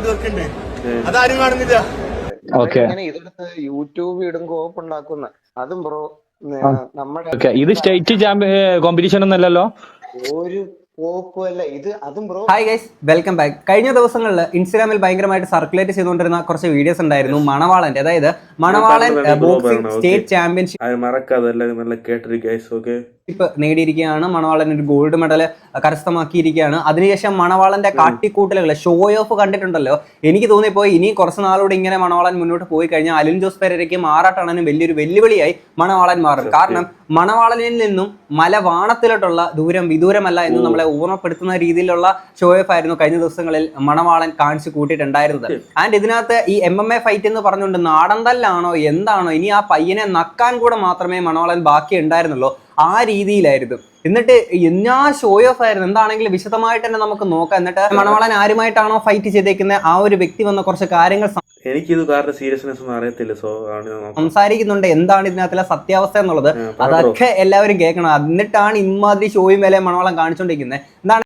തീർക്കണ്ടേ, അതാരും കാണുന്നില്ല. ഇതെടുത്ത് യൂട്യൂബ് ഇടും കോപ്പ് ഉണ്ടാക്കുന്ന അതും ബ്രോ നമ്മുടെ ഇത് സ്റ്റേറ്റ് കോമ്പറ്റീഷൻ ഒന്നല്ലല്ലോ, ഒരു കോപ്പല്ല ഇത്, അതും bro. Hi guys, welcome back. കഴിഞ്ഞ ദിവസങ്ങളിൽ ഇൻസ്റ്റാഗ്രാമിൽ ഭയങ്കരമായിട്ട് സർക്കുലേറ്റ് ചെയ്തുകൊണ്ടിരുന്ന കുറച്ച് വീഡിയോസ് ഉണ്ടായിരുന്നു. മണവാളന്റെ, അതായത് മണവാളൻ ബോക്സിംഗ് സ്റ്റേറ്റ് ചാമ്പ്യൻഷിപ്പ് നേടിയിരിക്കുകയാണ്. മണവാളൻ ഒരു ഗോൾഡ് മെഡൽ കരസ്ഥമാക്കിയിരിക്കുകയാണ്. അതിനുശേഷം മണവാളന്റെ കാട്ടിക്കൂട്ടലുകൾ, ഷോ ഓഫ് കണ്ടിട്ടുണ്ടല്ലോ. എനിക്ക് തോന്നിയപ്പോൾ ഇനി കുറച്ച് നാളോട് ഇങ്ങനെ മണവാളൻ മുന്നോട്ട് പോയി കഴിഞ്ഞാൽ അലിൻ ജോസ് പെരേരയ്ക്ക് മാറാട്ടാണെന്നും വലിയൊരു വെല്ലുവിളിയായി മണവാളൻ മാറും. കാരണം മണവാളനിൽ നിന്നും മലവാണത്തിലോട്ടുള്ള ദൂരം വിദൂരമല്ല എന്ന് നമ്മളെ ഓർമ്മപ്പെടുത്തുന്ന രീതിയിലുള്ള ഷോ ഓഫ് ആയിരുന്നു കഴിഞ്ഞ ദിവസങ്ങളിൽ മണവാളൻ കാണിച്ചു കൂട്ടിയിട്ടുണ്ടായിരുന്നത്. ആൻഡ് ഇതിനകത്ത് ഈ MMA ഫൈറ്റ് എന്ന് പറഞ്ഞുകൊണ്ട് നാടന്തല്ലാണോ എന്താണോ, ഇനി ആ പയ്യനെ നക്കാൻ കൂടെ മാത്രമേ മണവാളൻ ബാക്കി ഉണ്ടായിരുന്നുള്ളൂ. ആ രീതിയിലായിരുന്നു. എന്നിട്ട് എന്നാ ഷോ ഓഫ് ആയിരുന്നു. എന്താണെങ്കിലും വിശദമായിട്ട് തന്നെ നമുക്ക് നോക്കാം. എന്നിട്ട് മണവാളൻ ആരുമായിട്ടാണോ ഫൈറ്റ് ചെയ്തേക്കുന്നത് ആ ഒരു വ്യക്തി വന്ന കുറച്ച് കാര്യങ്ങൾ എനിക്കിത് കാരണം സീരിയസ്നെസ് ഒന്നും അറിയത്തില്ല. സംസാരിക്കുന്നുണ്ട്. എന്താണ് ഇതിനകത്തുള്ള സത്യാവസ്ഥ എന്നുള്ളത് അതൊക്കെ എല്ലാവരും കേൾക്കണം. എന്നിട്ടാണ് ഇമാതിരി ഷോയും വില മണവാളൻ കാണിച്ചുകൊണ്ടിരിക്കുന്നത്. എന്താണ്